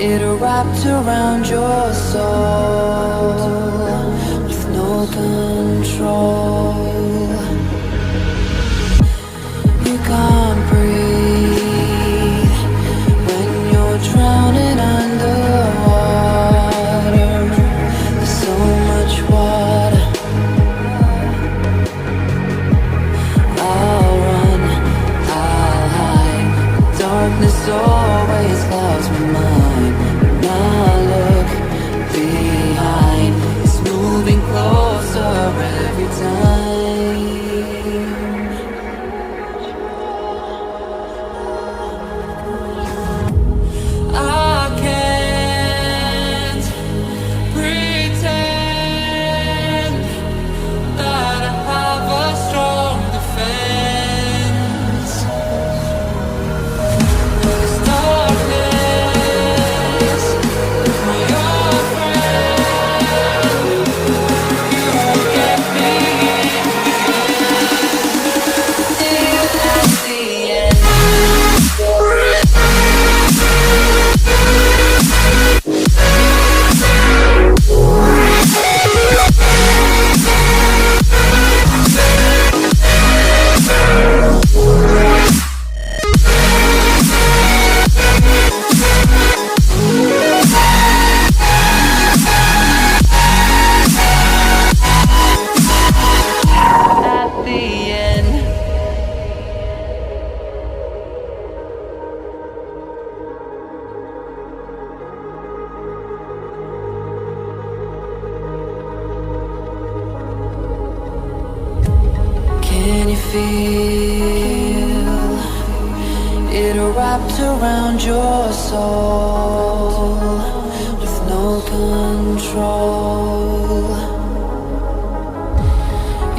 It wrapped around your soul with no control. You can't breathe when you're drowning underwater. There's so much water. I'll run, I'll hide. Darkness always clouds my mind. Now look behind. It's moving closer every time. I can't pretend that I have a strong defense. 'Cause darkness, my old friend, you won't get me till at the end. At the end. Can you feel it wrapped around your soul with no control?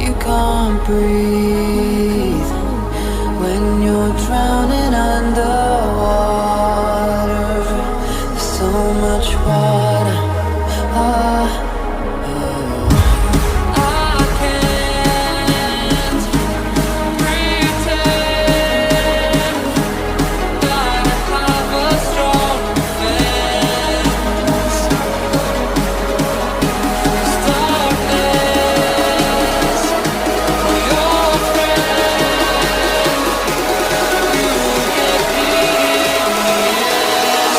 You can't breathe when you're drowning underwater. There's so much water. Ah. I can't pretend that I have a strong defense. 'Cause darkness, my old friend, you will get me in the end.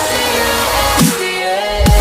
See you at the end.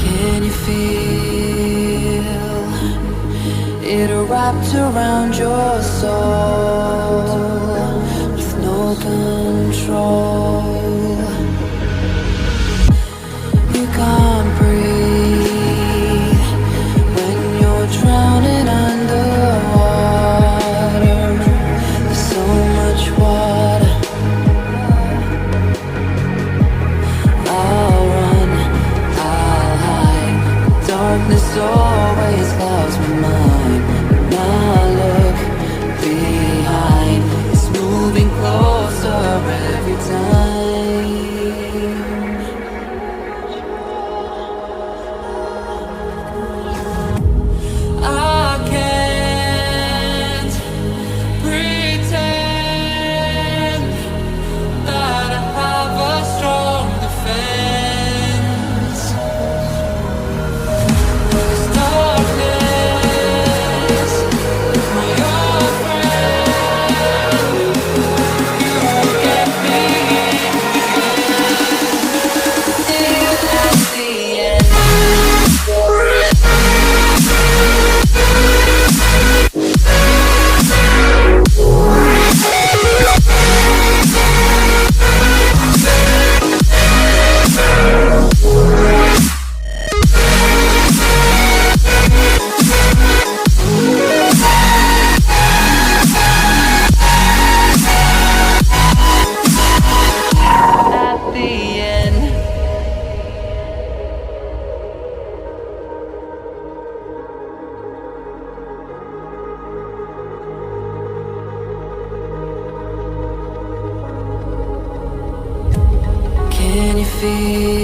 Can you feel it wrapped around your soul with no control? You can't breathe when you're drowning underwater. There's so much water. I'll run, I'll hide. Darkness always clouds my mind. Now look behind. It's moving closer every time. feel